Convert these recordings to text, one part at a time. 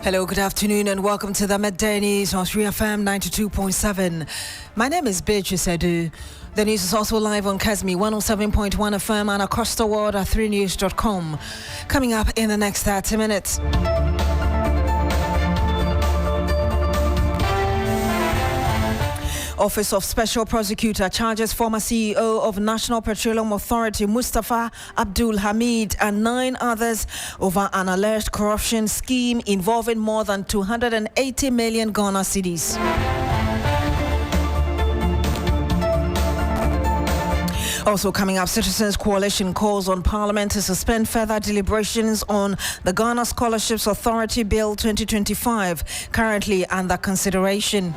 Hello, good afternoon, and welcome to the Midday News on 3FM 92.7. My name is Beatrice Edu. The news is also live on Kesmi 107.1 FM and across the world at 3news.com. Coming up in the next 30 minutes. Office of Special Prosecutor charges former CEO of National Petroleum Authority Mustafa Abdul Hamid and 9 others over an alleged corruption scheme involving more than 280 million Ghana cedis. Also coming up, Citizens Coalition calls on Parliament to suspend further deliberations on the Ghana Scholarships Authority Bill 2025, currently under consideration.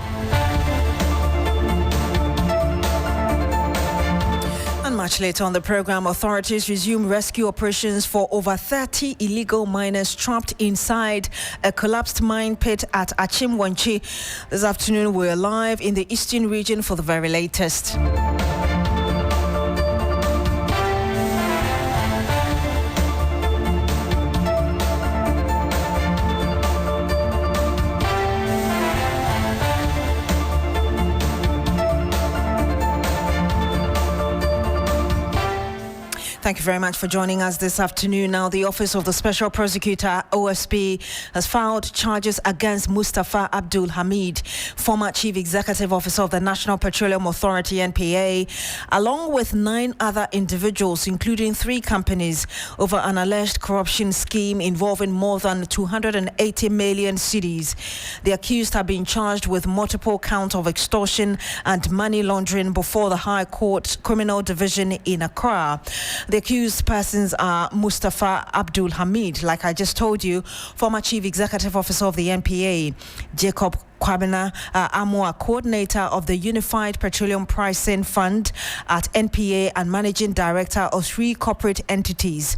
Much later on the program, authorities resume rescue operations for over 30 illegal miners trapped inside a collapsed mine pit at Akyem Wenchi. This afternoon, we're live in the eastern region for the very latest. Thank you very much for joining us this afternoon. Now, the Office of the Special Prosecutor, OSP, has filed charges against Mustafa Abdul Hamid, former Chief Executive Officer of the National Petroleum Authority, NPA, along with 9 other individuals, including 3 companies, over an alleged corruption scheme involving more than 280 million cedis. The accused have been charged with multiple counts of extortion and money laundering before the High Court Criminal Division in Accra. The accused persons are Mustafa Abdul Hamid, like I just told you, former Chief Executive Officer of the NPA, Jacob Kwabena Amwa, coordinator of the Unified Petroleum Pricing Fund at NPA and managing director of 3 corporate entities,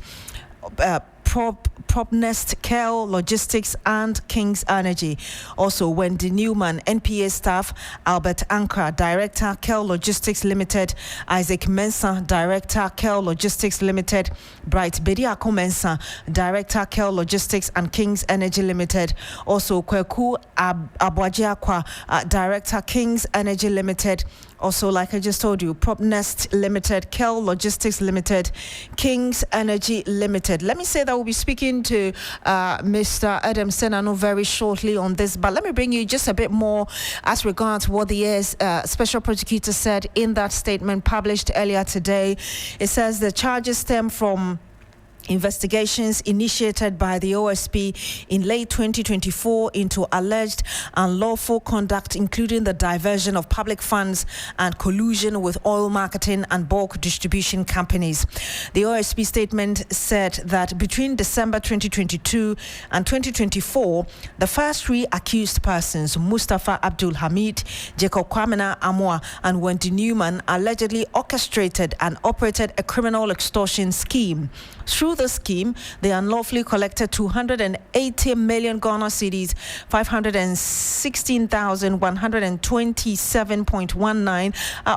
Propnest, Kel Logistics and King's Energy. Also, Wendy Newman, NPA staff, Albert Ankra, Director, Kel Logistics Limited, Isaac Mensah, Director, Kel Logistics Limited, Bright Bediako Mensah, Director, Kel Logistics and King's Energy Limited. Also, Kweku Abwajiakwa, Director, King's Energy Limited. Also, like I just told you, Propnest Limited, Kel Logistics Limited, King's Energy Limited. Let me say that we'll be speaking to Mr. Adam Senano very shortly on this, but let me bring you just a bit more as regards what the Special Prosecutor said in that statement published earlier today. It says the charges stem from investigations initiated by the OSP in late 2024 into alleged unlawful conduct, including the diversion of public funds and collusion with oil marketing and bulk distribution companies. The OSP statement said that between December 2022 and 2024, the first 3 accused persons, Mustafa Abdul Hamid, Jacob Kwabena Amwa, and Wendy Newman, allegedly orchestrated and operated a criminal extortion scheme. Through the scheme, they unlawfully collected 280 million Ghana cedis, 516,127.19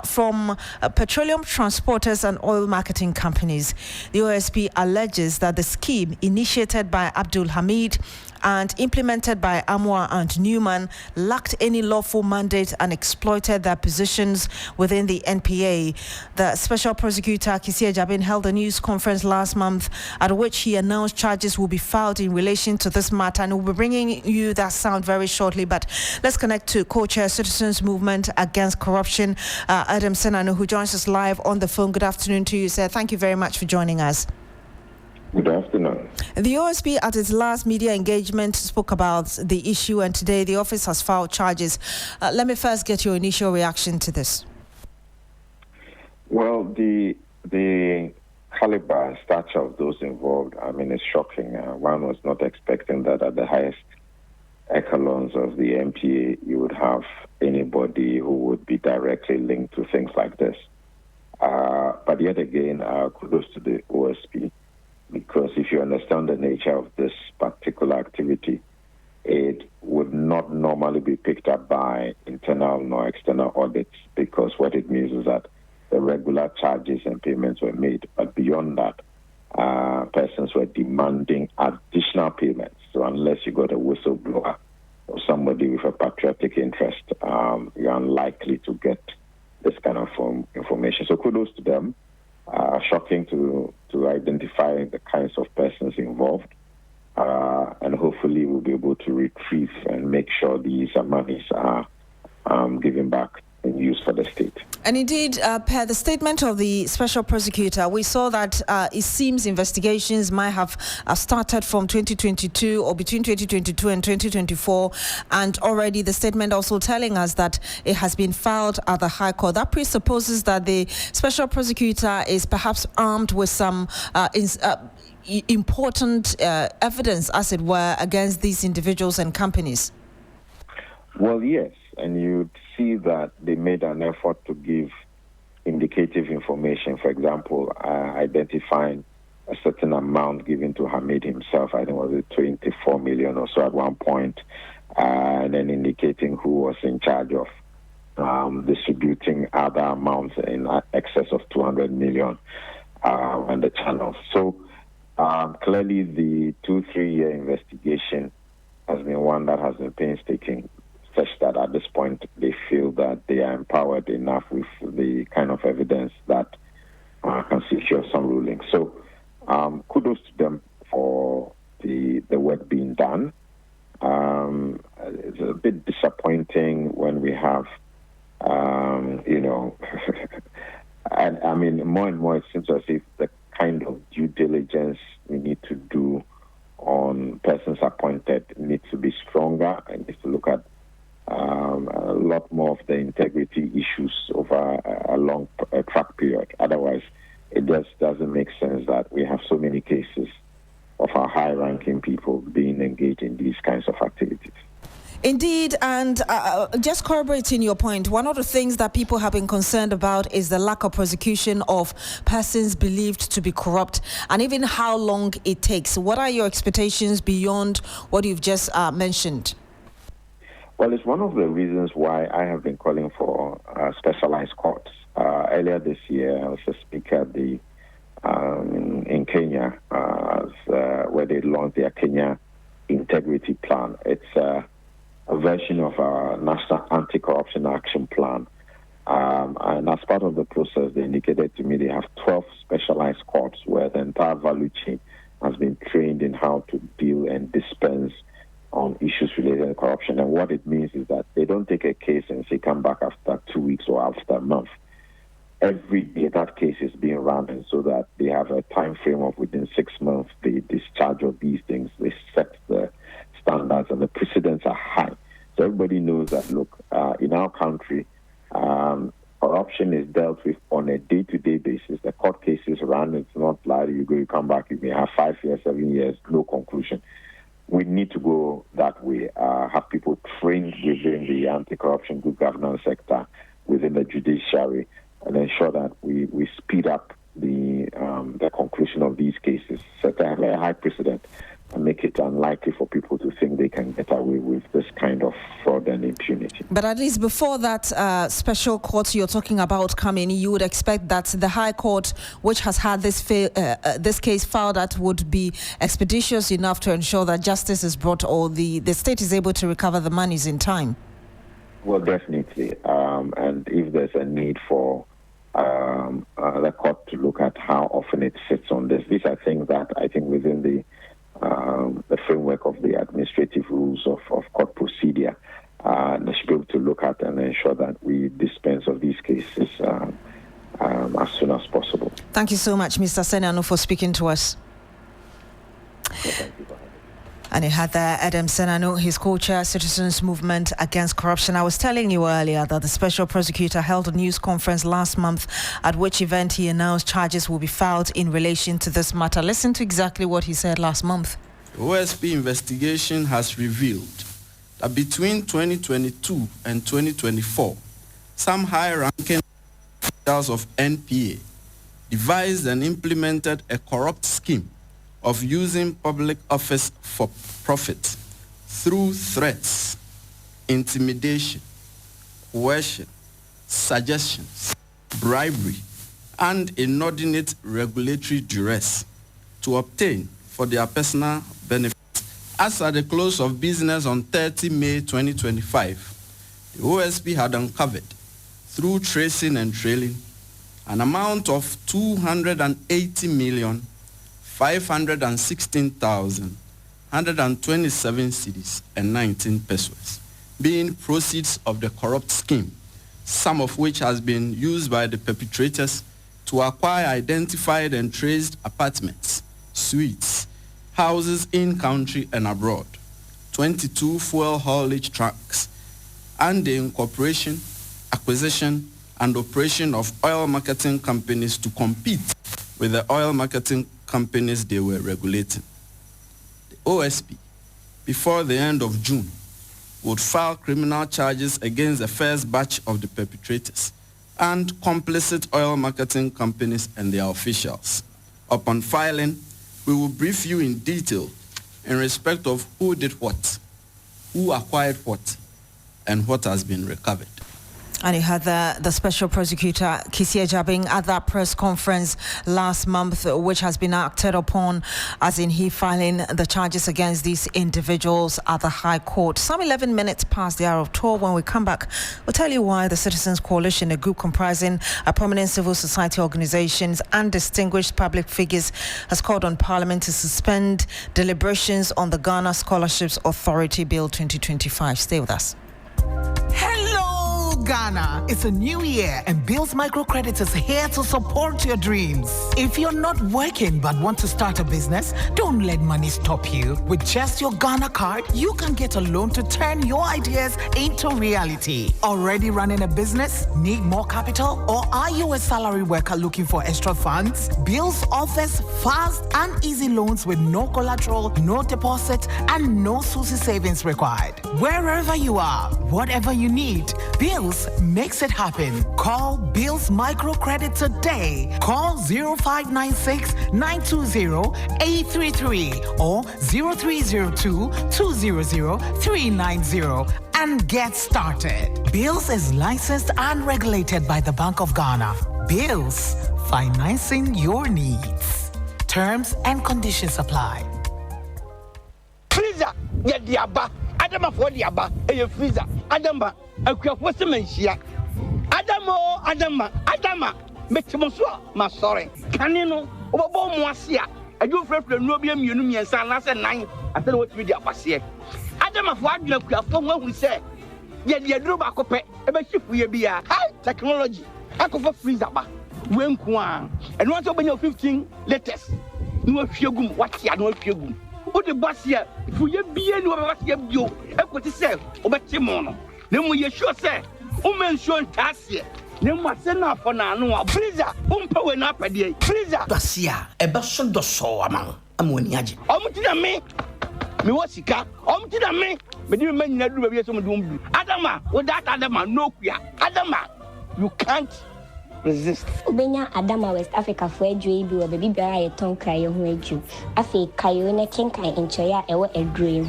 from petroleum transporters and oil marketing companies. The OSP alleges that the scheme, initiated by Abdul Hamid and implemented by Amwa and Newman, lacked any lawful mandate and exploited their positions within the NPA. The Special Prosecutor, Kisia Jabin, held a news conference last month at which he announced charges will be filed in relation to this matter, and we'll be bringing you that sound very shortly. But let's connect to co-chair Citizens Movement Against Corruption, Adam Senano, who joins us live on the phone. Good afternoon to you, sir. Thank you very much for joining us. Good afternoon. The OSP at its last media engagement spoke about the issue, and today the office has filed charges. Let me first get your initial reaction to this. Well, the caliber, stature of those involved, is shocking. One was not expecting that at the highest echelons of the MPA, you would have anybody who would be directly linked to things like this. But yet again, kudos to the OSP. Because if you understand the nature of this particular activity, it would not normally be picked up by internal nor external audits, because what it means is that the regular charges and payments were made. But beyond that, persons were demanding additional payments. So unless you got a whistleblower or somebody with a patriotic interest, you're unlikely to get this kind of information. So kudos to them. Shocking to identify the kinds of persons involved. And hopefully we'll be able to retrieve and make sure these monies are given back and used for the state. And indeed, per the statement of the special prosecutor, we saw that it seems investigations might have started from 2022 or between 2022 and 2024. And already the statement also telling us that it has been filed at the High Court. That presupposes that the special prosecutor is perhaps armed with some important evidence, as it were, against these individuals and companies. Well, yes. And you'd see that they made an effort to give indicative information. For example, identifying a certain amount given to Hamid himself. I think it was 24 million or so at one point, and then indicating who was in charge of distributing other amounts in excess of 200 million on the channels. So clearly the 2-3 year investigation has been one that has been painstaking, such that at this point they feel that they are empowered enough with the kind of evidence that can secure some ruling. So kudos to them for the work being done. It's a bit disappointing when we have, and I mean, more and more it seems as if the kind of due diligence we need to do on persons appointed needs to be stronger and needs to look at a lot more of the integrity issues over a long track period. Otherwise, it just doesn't make sense that we have so many cases of our high-ranking people being engaged in these kinds of activities. Indeed, and just corroborating your point, one of the things that people have been concerned about is the lack of prosecution of persons believed to be corrupt, and even how long it takes. What are your expectations beyond what you've just mentioned? Well, it's one of the reasons why I have been calling for specialized courts. Earlier this year, I was a speaker at in Kenya, where they launched their Kenya Integrity Plan. It's a version of our National Anti-Corruption Action Plan. And as part of the process, they indicated to me they have 12 specialized courts where the entire value chain has been trained in how to deal and dispense on issues related to corruption. And what it means is that they don't take a case and say come back after 2 weeks or after a month. Every day that case is being run, and so that they have a time frame of within 6 months they discharge of these things. They set the standards and the precedents are high. So everybody knows that, look, in our country, corruption is dealt with on a day-to-day basis. The court cases run. It's not like you come back, you may have 5 years, 7 years, no conclusion. We need to go that way, have people trained within the anti-corruption good governance sector, within the judiciary, and ensure that we speed up the conclusion of these cases, set a very high precedent, and make it unlikely for people to think they can get away with this kind of fraud and impunity. But at least before that special court you're talking about coming, you would expect that the High Court, which has had this case filed, that would be expeditious enough to ensure that justice is brought, or the state is able to recover the monies in time. Well, definitely. And if there's a need for the court to look at how often it sits on this, these are things that I think within the framework of the administrative rules of court procedure, they should be able to look at and ensure that we dispense of these cases as soon as possible. Thank you so much, Mr. Senano, for speaking to us. Thank you. And he had there Adam Senano, his co-chair, Citizens Movement Against Corruption. I was telling you earlier that the special prosecutor held a news conference last month, at which event he announced charges will be filed in relation to this matter. Listen to exactly what he said last month. The OSP investigation has revealed that between 2022 and 2024, some high-ranking officials of NPA devised and implemented a corrupt scheme of using public office for profit through threats, intimidation, coercion, suggestions, bribery, and inordinate regulatory duress. to obtain for their personal benefit. As at the close of business on 30 May 2025, the OSP had uncovered, through tracing and trailing, an amount of 280,516,127 cedis and 19 pesos, being proceeds of the corrupt scheme, some of which has been used by the perpetrators to acquire identified and traced apartments, suites, houses in country and abroad, 22 fuel haulage trucks, and the incorporation, acquisition, and operation of oil marketing companies to compete with the oil marketing companies they were regulating. The OSP, before the end of June, would file criminal charges against the first batch of the perpetrators and complicit oil marketing companies and their officials. Upon filing, we will brief you in detail in respect of who did what, who acquired what, and what has been recovered. And you had the Special Prosecutor Kisia Jabing at that press conference last month, which has been acted upon, as in he filing the charges against these individuals at the High Court. Some 11 minutes past the hour of 12. When we come back, we'll tell you why the Citizens Coalition, a group comprising prominent civil society organizations and distinguished public figures, has called on Parliament to suspend deliberations on the Ghana Scholarships Authority Bill 2025. Stay with us. Ghana, it's a new year and Bills Microcredit is here to support your dreams. If you're not working but want to start a business, don't let money stop you. With just your Ghana card, you can get a loan to turn your ideas into reality. Already running a business? Need more capital? Or are you a salary worker looking for extra funds? Bills offers fast and easy loans with no collateral, no deposit, and no SUSI savings required. Wherever you are, whatever you need, Bills makes it happen. Call Bills Microcredit today. Call 0596-920-833 or 0302-200-390 and get started. Bills is licensed and regulated by the Bank of Ghana. Bills, financing your needs. Terms and conditions apply. Freezer, get the abba. Adama for the abba. A freezer. Adama. What's the mention? Adama, make him so, my sorry. Can you know? Over Moasia, I do for the Nobium Union and San last night. I don't know what we did was here. Adama for you from what we say. Yet the Druba Cope, a ship will be a high technology. I could for freezer. When Kwan, and once open your 15 letters. No fugum, what ya no fugum. What the bus here? If we be any of us, you, I could say, over Timono. Then we sure say, mention Tassia. Then what's enough for now? Freezer, power up a day. Freezer, Dacia, a person does so among Amoniaji. To me, what's it got? To me, but you may not do some doom. Adama, with that Adama, no queer. Adama, you can't resist. Ubenya Adama West Africa for a dream, or baby bear a tongue cry who made you. I say, Kayona Kinkai in Choya, a dream.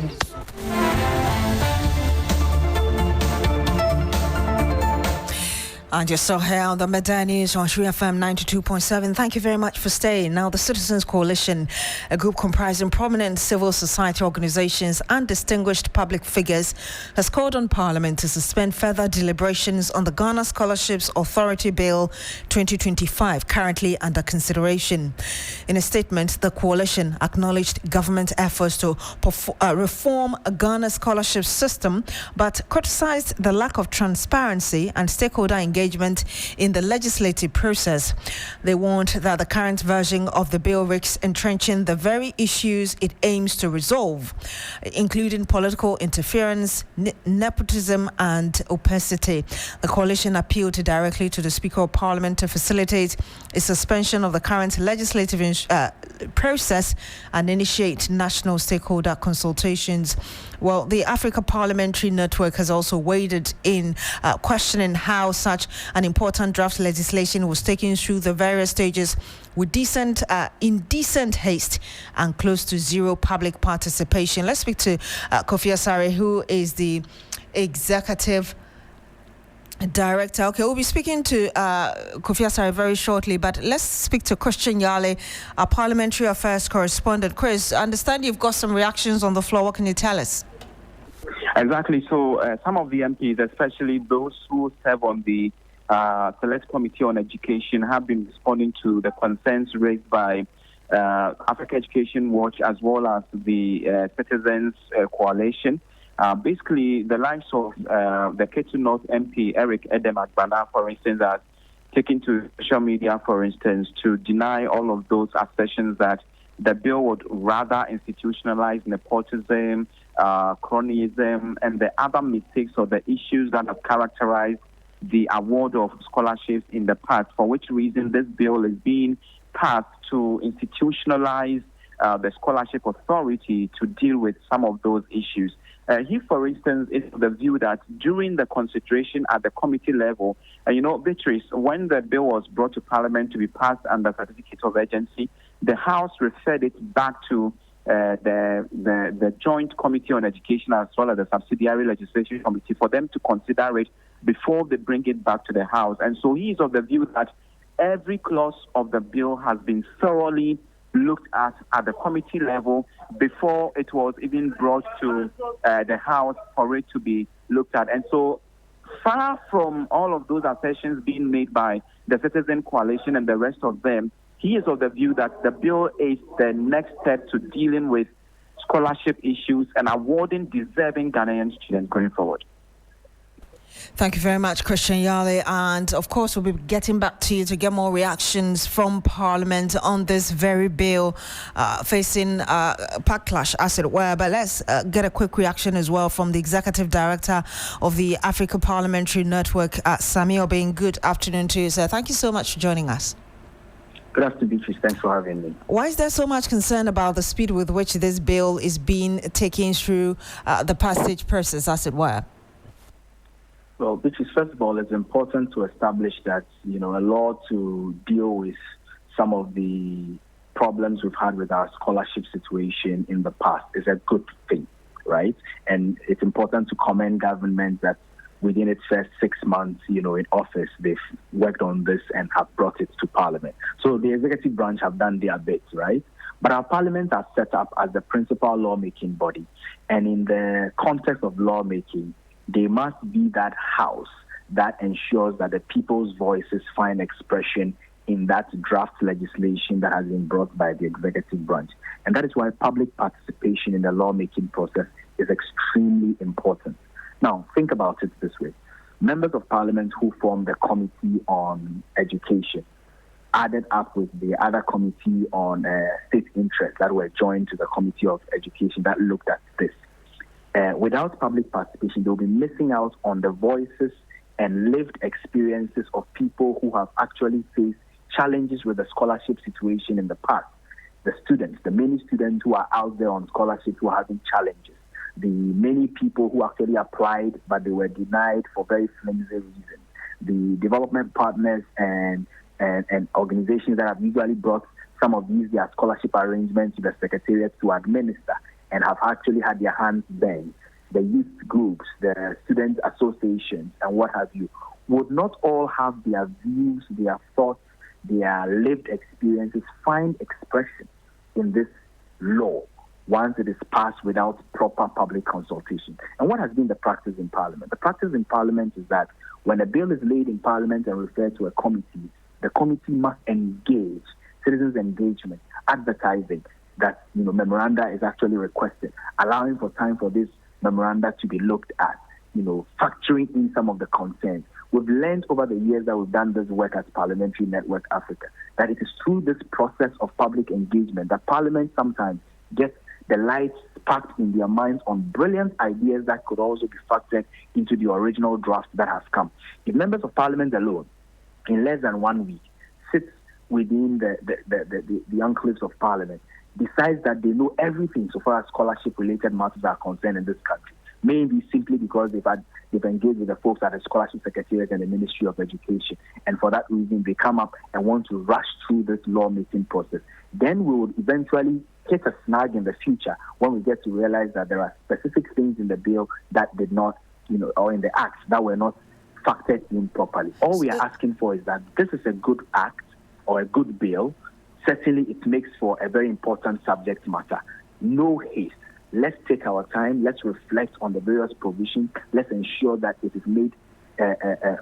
And you're still here on the Midday News on Shui FM 92.7. Thank you very much for staying. Now, the Citizens Coalition, a group comprising prominent civil society organizations and distinguished public figures, has called on Parliament to suspend further deliberations on the Ghana Scholarships Authority Bill 2025, currently under consideration. In a statement, the coalition acknowledged government efforts to reform Ghana's scholarship system, but criticized the lack of transparency and stakeholder engagement in the legislative process. They warned that the current version of the bill risks entrenching the very issues it aims to resolve, including political interference, nepotism, and opacity. The coalition appealed directly to the Speaker of Parliament to facilitate a suspension of the current legislative process and initiate national stakeholder consultations. Well, the Africa Parliamentary Network has also waded in questioning how such an important draft legislation was taken through the various stages with indecent haste and close to zero public participation. Let's speak to Kofi Asare, who is the executive Director. Okay, we'll be speaking to Kofi Asare very shortly, but let's speak to Christian Yale, our parliamentary affairs correspondent. Chris, I understand you've got some reactions on the floor. What can you tell us? Exactly. So some of the MPs, especially those who serve on the Select Committee on Education, have been responding to the concerns raised by Africa Education Watch as well as the Citizens Coalition. Basically, the likes of the Ketu North MP, Eric Edem Agbana, for instance, has taken to social media, for instance, to deny all of those assertions that the bill would rather institutionalize nepotism, cronyism, and the other mistakes or the issues that have characterized the award of scholarships in the past, for which reason this bill is being passed to institutionalize the scholarship authority to deal with some of those issues. He, for instance, is of the view that during the consideration at the committee level, Beatrice, when the bill was brought to Parliament to be passed under certificate of urgency, the House referred it back to the Joint Committee on Education as well as the Subsidiary Legislation Committee for them to consider it before they bring it back to the House. And so he is of the view that every clause of the bill has been thoroughly looked at the committee level before it was even brought to the House for it to be looked at. And so far from all of those assertions being made by the Citizen Coalition and the rest of them, he is of the view that the bill is the next step to dealing with scholarship issues and awarding deserving Ghanaian students going forward. Thank you very much, Christian Yale. And of course, we'll be getting back to you to get more reactions from Parliament on this very bill facing backlash, as it were. But let's get a quick reaction as well from the Executive Director of the Africa Parliamentary Network, Sami Obeng. Good afternoon to you, sir. Thank you so much for joining us. Good afternoon, Beatrice. Thanks for having me. Why is there so much concern about the speed with which this bill is being taken through the passage process, as it were? Well, Beatrice, first of all, it's important to establish that, a law to deal with some of the problems we've had with our scholarship situation in the past is a good thing, right? And it's important to commend government that within its first 6 months, in office, they've worked on this and have brought it to Parliament. So the executive branch have done their bit, right? But our Parliament are set up as the principal lawmaking body. And in the context of lawmaking, they must be that house that ensures that the people's voices find expression in that draft legislation that has been brought by the executive branch. And that is why public participation in the lawmaking process is extremely important. Now, think about it this way. Members of Parliament who form the Committee on Education added up with the other committee on state interest that were joined to the Committee of Education that looked at this. Without public participation, they'll be missing out on the voices and lived experiences of people who have actually faced challenges with the scholarship situation in the past. The students, the many students who are out there on scholarship who are having challenges. The many people who actually applied but they were denied for very flimsy reasons. The development partners and organizations that have usually brought some of their scholarship arrangements to the Secretariat to administer and have actually had their hands burned, the youth groups, the student associations, and what have you, would not all have their views, their thoughts, their lived experiences find expression in this law once it is passed without proper public consultation. And what has been the practice in Parliament? The practice in Parliament is that when a bill is laid in Parliament and referred to a committee, the committee must engage, citizens' engagement, advertising, that memoranda is actually requested, allowing for time for this memoranda to be looked at, factoring in some of the concerns. We've learned over the years that we've done this work as Parliamentary Network Africa, that it is through this process of public engagement that Parliament sometimes gets the lights sparked in their minds on brilliant ideas that could also be factored into the original draft that has come. If members of Parliament alone, in less than 1 week, sit within the enclaves of Parliament, decides that they know everything so far as scholarship-related matters are concerned in this country, maybe simply because they've engaged with the folks at the Scholarship Secretariat and the Ministry of Education, and for that reason they come up and want to rush through this lawmaking process. Then we would eventually hit a snag in the future when we get to realize that there are specific things in the bill that did not, or in the acts that were not factored in properly. All we are asking for is that this is a good act or a good bill. Certainly, it makes for a very important subject matter. No haste. Let's take our time. Let's reflect on the various provisions. Let's ensure that it is made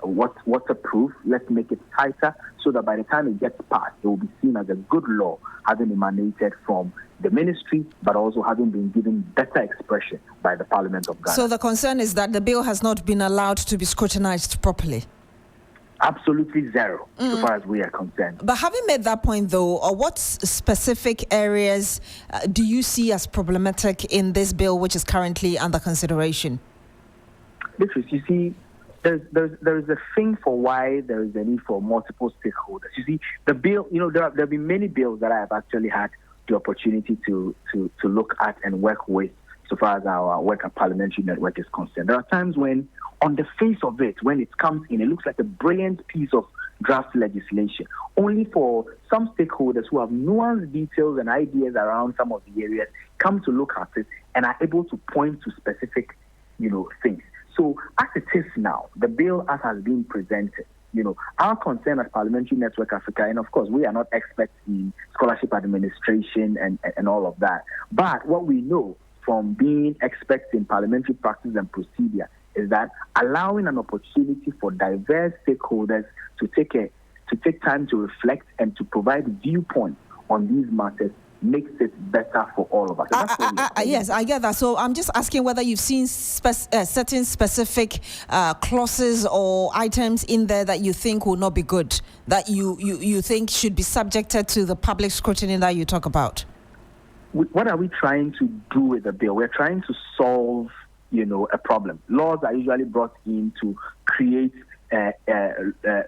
waterproof. Let's make it tighter so that by the time it gets passed, it will be seen as a good law, having emanated from the ministry, but also having been given better expression by the Parliament of Ghana. So the concern is that the bill has not been allowed to be scrutinized properly? Absolutely zero, so far as we are concerned. But having made that point, though, what specific areas do you see as problematic in this bill, which is currently under consideration? Beatrice, you see, there's a thing for why there is a need for multiple stakeholders. You see, the bill, there have been many bills that I have actually had the opportunity to look at and work with, so far as our work at Parliamentary Network is concerned. There are times when, on the face of it, when it comes in, it looks like a brilliant piece of draft legislation, only for some stakeholders who have nuanced details and ideas around some of the areas come to look at it and are able to point to specific, things. So as it is now, the bill as has been presented, our concern as Parliamentary Network Africa, and of course we are not experts in scholarship administration and all of that, but what we know from being experts in parliamentary practice and procedure is that allowing an opportunity for diverse stakeholders to take time to reflect and to provide viewpoints on these matters makes it better for all of us. Yes, I get that. So I'm just asking whether you've seen certain specific clauses or items in there that you think will not be good, that you think should be subjected to the public scrutiny that you talk about. What are we trying to do with the bill? We're trying to solve, a problem. Laws are usually brought in to create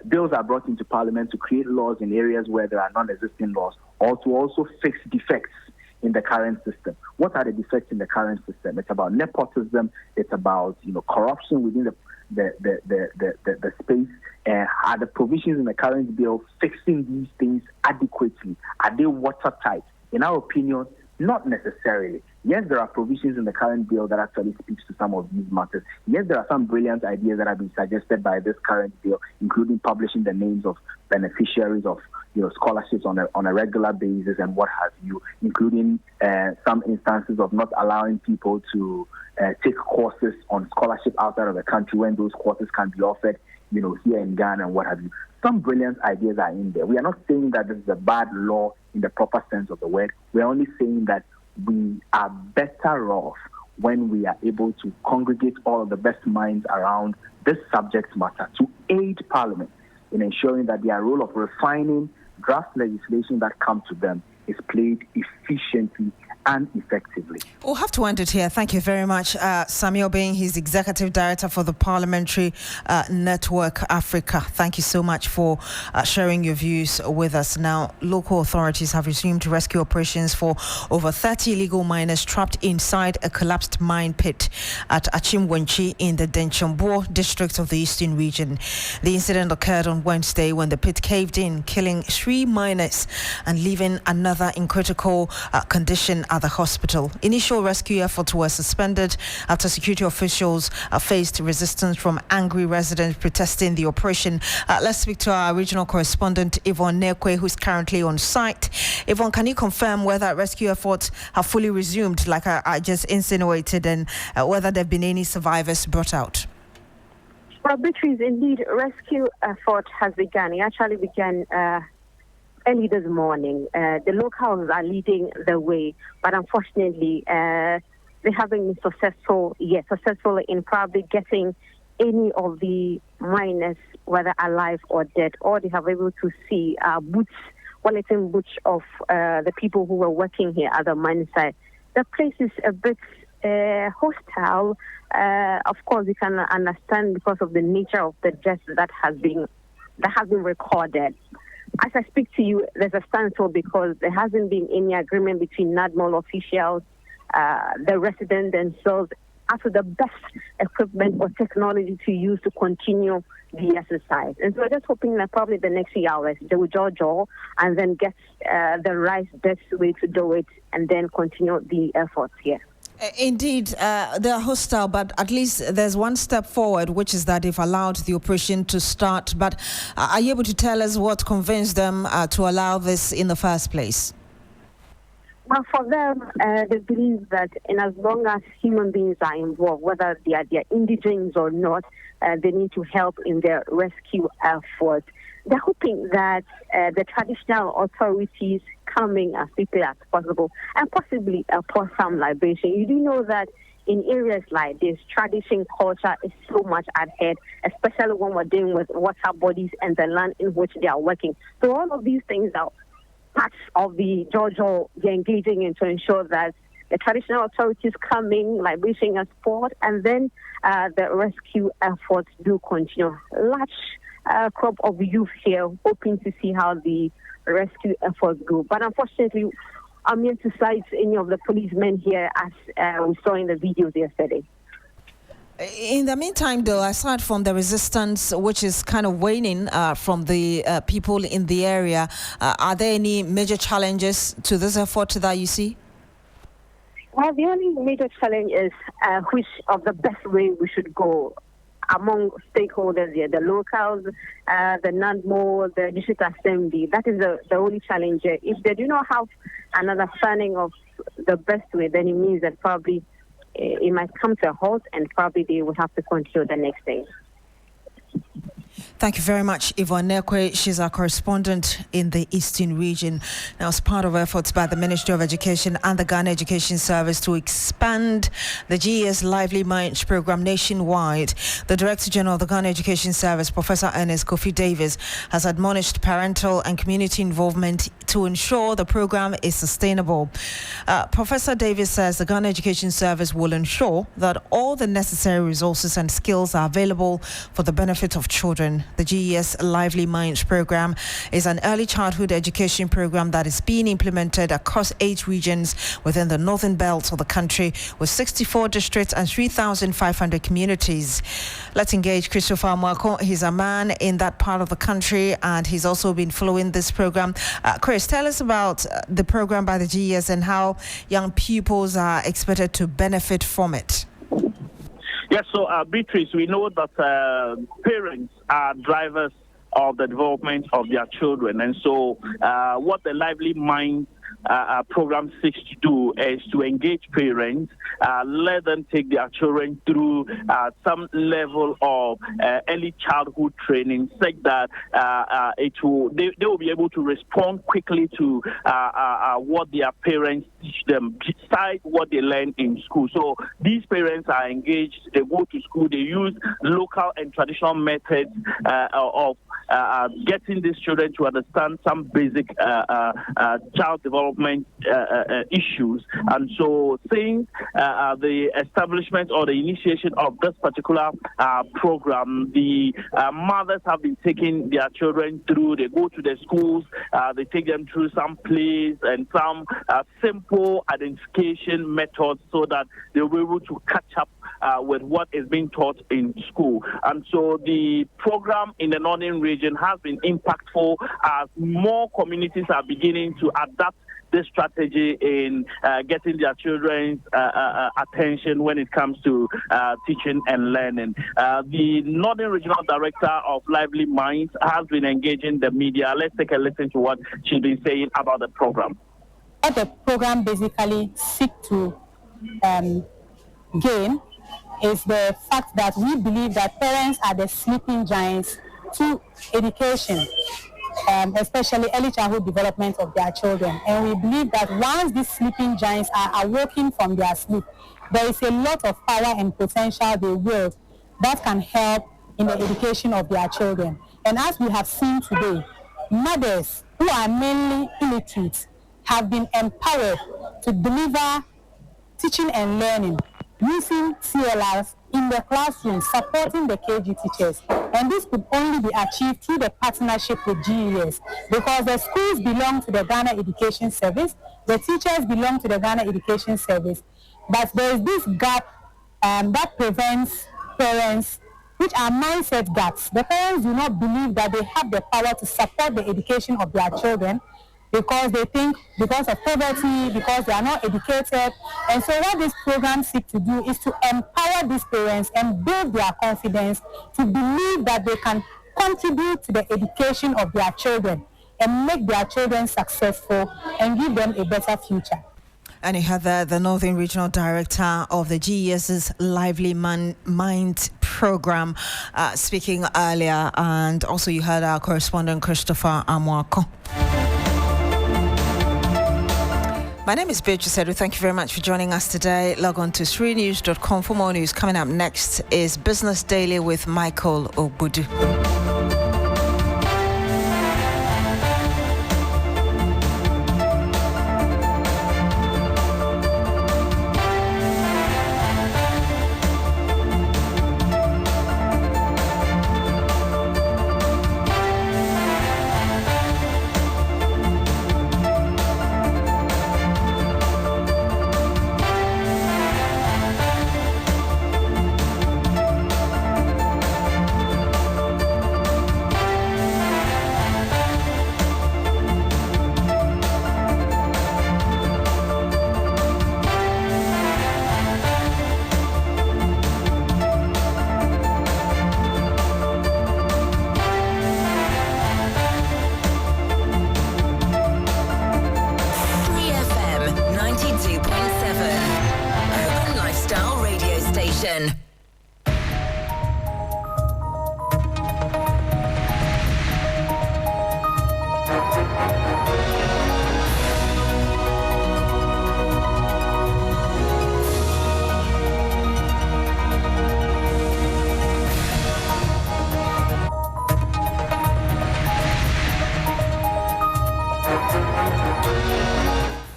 bills are brought into Parliament to create laws in areas where there are non-existing laws, or to also fix defects in the current system. What are the defects in the current system? It's about nepotism. It's about corruption within the space. Are the provisions in the current bill fixing these things adequately? Are they watertight? In our opinion, not necessarily. Yes, there are provisions in the current bill that actually speaks to some of these matters. Yes, there are some brilliant ideas that have been suggested by this current bill, including publishing the names of beneficiaries of scholarships on a regular basis and what have you, including some instances of not allowing people to take courses on scholarship outside of the country when those courses can be offered, here in Ghana and what have you. Some brilliant ideas are in there. We are not saying that this is a bad law in the proper sense of the word. We are only saying that we are better off when we are able to congregate all of the best minds around this subject matter to aid Parliament in ensuring that their role of refining draft legislation that come to them is played efficiently and effectively. We'll have to end it here. Thank you very much, Samuel Bain. He's Executive Director for the Parliamentary Network Africa. Thank you so much for sharing your views with us. Now, local authorities have resumed rescue operations for over 30 illegal miners trapped inside a collapsed mine pit at Akyem Wenchi in the Denkyembour District of the Eastern Region. The incident occurred on Wednesday when the pit caved in, killing 3 miners and leaving another in critical condition at the hospital. Initial rescue efforts were suspended after security officials faced resistance from angry residents protesting the operation. Let's speak to our regional correspondent Yvonne Nekwe, who's currently on site. Yvonne, can you confirm whether rescue efforts have fully resumed, like I just insinuated, and whether there have been any survivors brought out? Well, Beatrice, indeed, rescue effort has begun. It actually began early this morning. The locals are leading the way, but unfortunately, they haven't been successful in probably getting any of the miners, whether alive or dead. All they have been able to see are skeleton boots of the people who were working here at the mine site. The place is a bit hostile. Of course, you can understand because of the nature of the death that has been recorded. As I speak to you, there's a standstill because there hasn't been any agreement between NADMOL officials, the residents themselves, as to the best equipment or technology to use to continue the exercise. And so we're just hoping that probably the next few hours they will jaw and then get the right best way to do it and then continue the efforts here. Indeed, they're hostile, but at least there's one step forward, which is that they've allowed the operation to start. But are you able to tell us what convinced them to allow this in the first place? Well, for them, they believe that in as long as human beings are involved, whether they are indigents or not, they need to help in their rescue efforts. They're hoping that the traditional authorities coming as quickly as possible and possibly pour some libation. You do know that in areas like this, tradition culture is so much ahead, especially when we're dealing with water bodies and the land in which they are working. So all of these things are parts of the Jojo they're engaging in to ensure that the traditional authorities coming, libation as sport, and then the rescue efforts do continue. Large crop of youth here hoping to see how the rescue efforts go. But unfortunately, I'm yet to cite any of the policemen here as we saw in the videos yesterday. In the meantime, though, aside from the resistance, which is kind of waning from the people in the area, are there any major challenges to this effort that you see? Well, the only major challenge is which of the best way we should go among stakeholders here, the locals, the NADMO, the district assembly. That is the only challenge here. If they do not have an understanding of the best way, then it means that probably it might come to a halt and probably they will have to continue the next day. Thank you very much, Yvonne Nekwe. She's our correspondent in the Eastern region. Now, as part of efforts by the Ministry of Education and the Ghana Education Service to expand the GES Lively Minds program nationwide, the Director General of the Ghana Education Service, Professor Ernest Kofi Davis, has admonished parental and community involvement to ensure the program is sustainable. Professor Davis says the Ghana Education Service will ensure that all the necessary resources and skills are available for the benefit of children. The GES Lively Minds program is an early childhood education program that is being implemented across 8 regions within the northern belt of the country with 64 districts and 3,500 communities. Let's engage Christopher Mwako. He's a man in that part of the country and he's also been following this program. Chris, tell us about the program by the GES and how young pupils are expected to benefit from it. Yes, so Beatrice, we know that parents are drivers of the development of their children. And so what the Lively Minds program seeks to do is to engage parents, let them take their children through some level of early childhood training, such that they will be able to respond quickly to what their parents teach them, besides what they learn in school. So these parents are engaged, they go to school, they use local and traditional methods of getting these children to understand some basic child development issues. And so since the establishment or the initiation of this particular program, the mothers have been taking their children through, they go to the schools, they take them through some plays and some simple identification methods so that they'll be able to catch up with what is being taught in school. And so the program in the northern region has been impactful as more communities are beginning to adapt this strategy in getting their children's attention when it comes to teaching and learning. The Northern Regional Director of Lively Minds has been engaging the media. Let's take a listen to what she's been saying about the program. What the program basically seeks to gain is the fact that we believe that parents are the sleeping giants to education, especially early childhood development of their children. And we believe that once these sleeping giants are awoken from their sleep, there is a lot of power and potential they wield that can help in the education of their children. And as we have seen today, mothers who are mainly illiterate have been empowered to deliver teaching and learning using CLRs in the classroom, supporting the KG teachers. And this could only be achieved through the partnership with GES, because the schools belong to the Ghana Education Service, the teachers belong to the Ghana Education Service, but there is this gap that prevents parents, which are mindset gaps. The parents do not believe that they have the power to support the education of their children, because they think because of poverty, because they are not educated. And so what this program seeks to do is to empower these parents and build their confidence to believe that they can contribute to the education of their children and make their children successful and give them a better future. And you had the Northern Regional Director of the GES's Lively Mind program speaking earlier, and also you heard our correspondent Christopher Amwako. My name is Beatrice Edu. Thank you very much for joining us today. Log on to srinews.com for more news. Coming up next is Business Daily with Michael Obudu.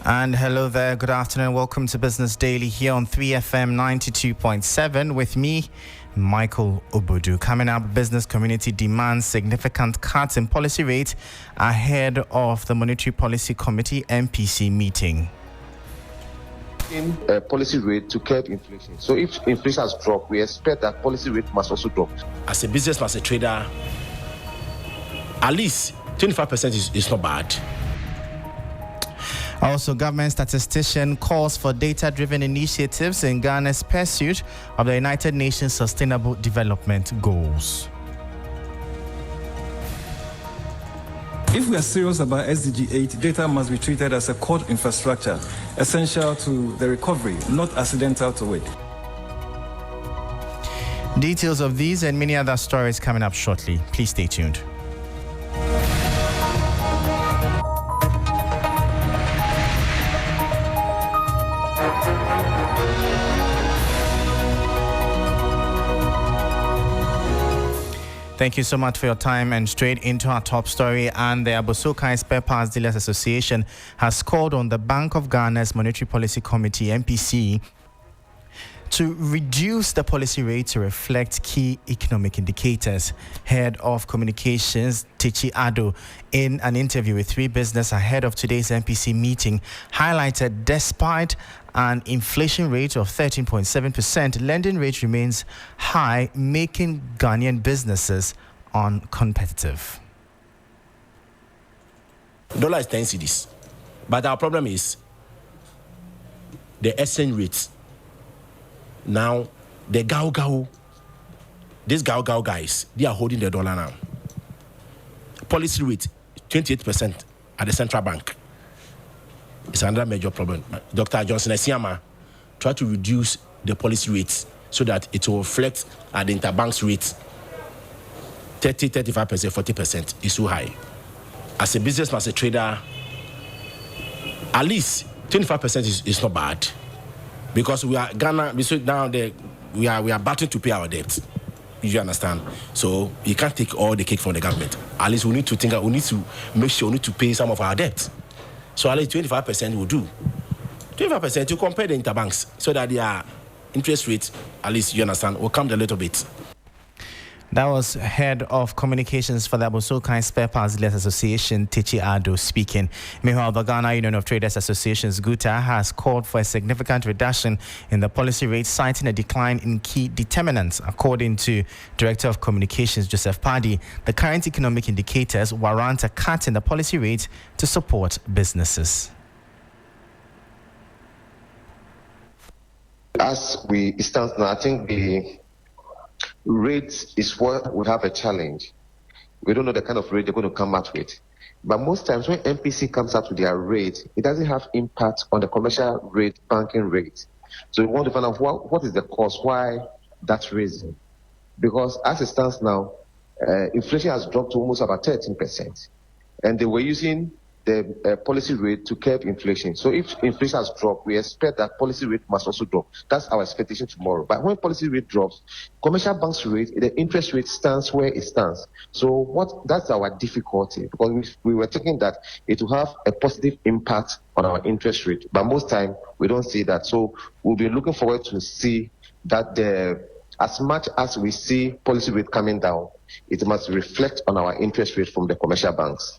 And hello there, good afternoon. Welcome to Business Daily here on 3FM 92.7 with me, Michael Obudu. Coming up, business community demands significant cuts in policy rate ahead of the Monetary Policy Committee MPC meeting. In policy rate to curb inflation. So if inflation has dropped, we expect that policy rate must also drop. As a businessman, as a trader, at least 25% is not bad. Also, government statistician calls for data-driven initiatives in Ghana's pursuit of the United Nations Sustainable Development Goals. If we are serious about SDG 8, data must be treated as a core infrastructure, essential to the recovery, not accidental to it. Details of these and many other stories coming up shortly. Please stay tuned. Thank you so much for your time, and straight into our top story. And the Abosokai Spare Parts Dealers Association has called on the Bank of Ghana's Monetary Policy Committee MPC to reduce the policy rate to reflect key economic indicators. Head of Communications Tichi Ado, in an interview with 3 Business ahead of today's MPC meeting, highlighted despite an inflation rate of 13.7%, lending rate remains high, making Ghanaian businesses uncompetitive. Dollar is 10 cedis, but our problem is the exchange rates. Now, the these guys, they are holding the dollar now. Policy rate, 28% at the central bank. It's another major problem. Dr. Johnson Esiama tried to reduce the policy rates so that it will reflect at the interbank's rate. 30, 35%, 40% is too high. As a businessman, as a trader, at least 25% is not bad. Because we are Ghana, we are battling to pay our debt. You understand? So you can't take all the cake from the government. At least we need to make sure we need to pay some of our debt. So at least 25% will do. 25% to compare the interbanks so that their interest rate, at least you understand, will come a little bit. That was Head of Communications for the Abosokai Spare Parts Dealers Association, Tichi Ado, speaking. Meanwhile, the Ghana Union of Traders Associations, GUTA, has called for a significant reduction in the policy rate, citing a decline in key determinants. According to Director of Communications, Joseph Paddy, the current economic indicators warrant a cut in the policy rate to support businesses. As we stand now, I think the rate is what we have a challenge. We don't know the kind of rate they're going to come out with. But most times when MPC comes out with their rate, it doesn't have impact on the commercial rate, banking rate. So we want to find out what is the cause, why that's raising. Because as it stands now, inflation has dropped to almost about 13%. And they were using the policy rate to curb inflation. So if inflation has dropped, we expect that policy rate must also drop. That's our expectation tomorrow. But when policy rate drops, commercial banks rate, the interest rate stands where it stands. So that's our difficulty, because we were thinking that it will have a positive impact on our interest rate. But most time we don't see that. So we'll be looking forward to see that as much as we see policy rate coming down, it must reflect on our interest rate from the commercial banks.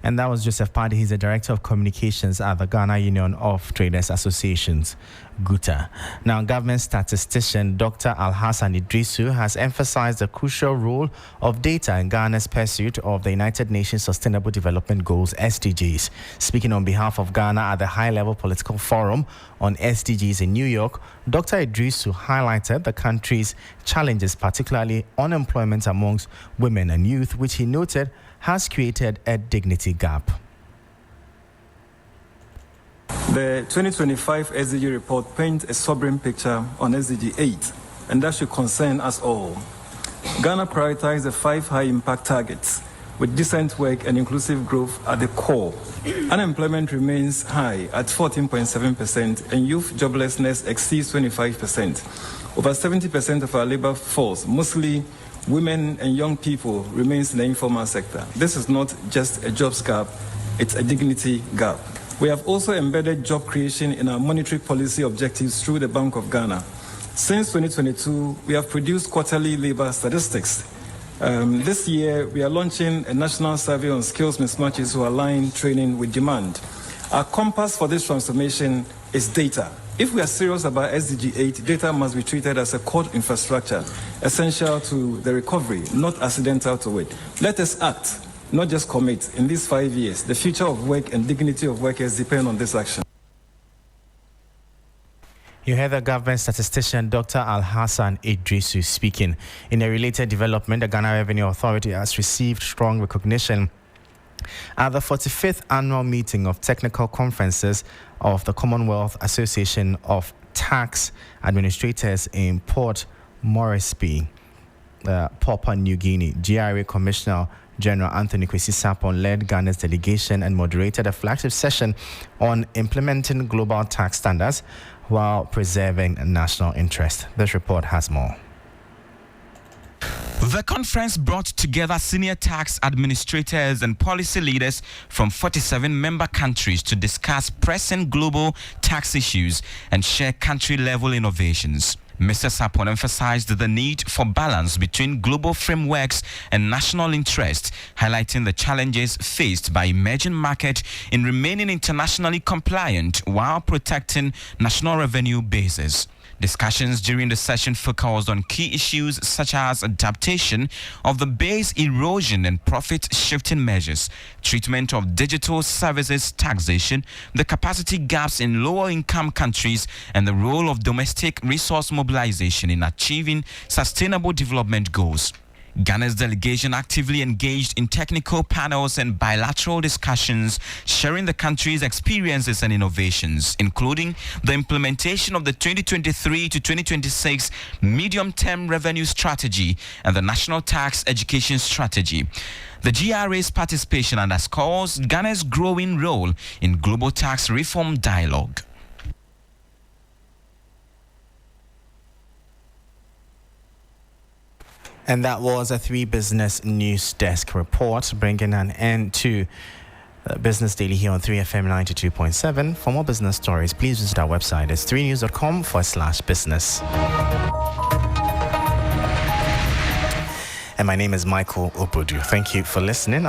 And that was Joseph Paddy. He's the Director of Communications at the Ghana Union of Traders Associations, GUTA. Now, government statistician Dr. Alhassan Idrisu has emphasized the crucial role of data in Ghana's pursuit of the United Nations Sustainable Development Goals, SDGs. Speaking on behalf of Ghana at the High-Level Political Forum on SDGs in New York, Dr. Idrisu highlighted the country's challenges, particularly unemployment amongst women and youth, which he noted has created a dignity gap. The 2025 SDG report paints a sobering picture on SDG 8, and that should concern us all. Ghana prioritized the 5 high-impact targets, with decent work and inclusive growth at the core. Unemployment remains high at 14.7%, and youth joblessness exceeds 25%. Over 70% of our labor force, mostly women and young people, remains in the informal sector. This is not just a jobs gap, it's a dignity gap. We have also embedded job creation in our monetary policy objectives through the Bank of Ghana. Since 2022, we have produced quarterly labor statistics. This year, we are launching a national survey on skills mismatches to align training with demand. Our compass for this transformation is data. If we are serious about SDG 8, data must be treated as a core infrastructure, essential to the recovery, not accidental to it. Let us act, not just commit. In these 5 years, the future of work and dignity of workers depend on this action. You heard the government statistician Dr. Alhassan Idrisu speaking. In a related development, the Ghana Revenue Authority has received strong recognition at the 45th annual meeting of technical conferences of the Commonwealth Association of Tax Administrators in Port Moresby, Papua New Guinea. GRA Commissioner General Anthony Kwesi Sapon led Ghana's delegation and moderated a flagship session on implementing global tax standards while preserving national interest. This report has more. The conference brought together senior tax administrators and policy leaders from 47 member countries to discuss pressing global tax issues and share country-level innovations. Mr. Sapon emphasized the need for balance between global frameworks and national interest, highlighting the challenges faced by emerging markets in remaining internationally compliant while protecting national revenue bases. Discussions during the session focused on key issues such as adaptation of the base erosion and profit shifting measures, treatment of digital services taxation, the capacity gaps in lower income countries, and the role of domestic resource mobilization in achieving sustainable development goals. Ghana's delegation actively engaged in technical panels and bilateral discussions, sharing the country's experiences and innovations, including the implementation of the 2023 to 2026 medium-term revenue strategy and the national tax education strategy. The GRA's participation underscores Ghana's growing role in global tax reform dialogue. And that was a 3 Business News Desk report, bringing an end to Business Daily here on 3FM 92.7. For more business stories, please visit our website. It's 3news.com/business. And my name is Michael Obodu. Thank you for listening.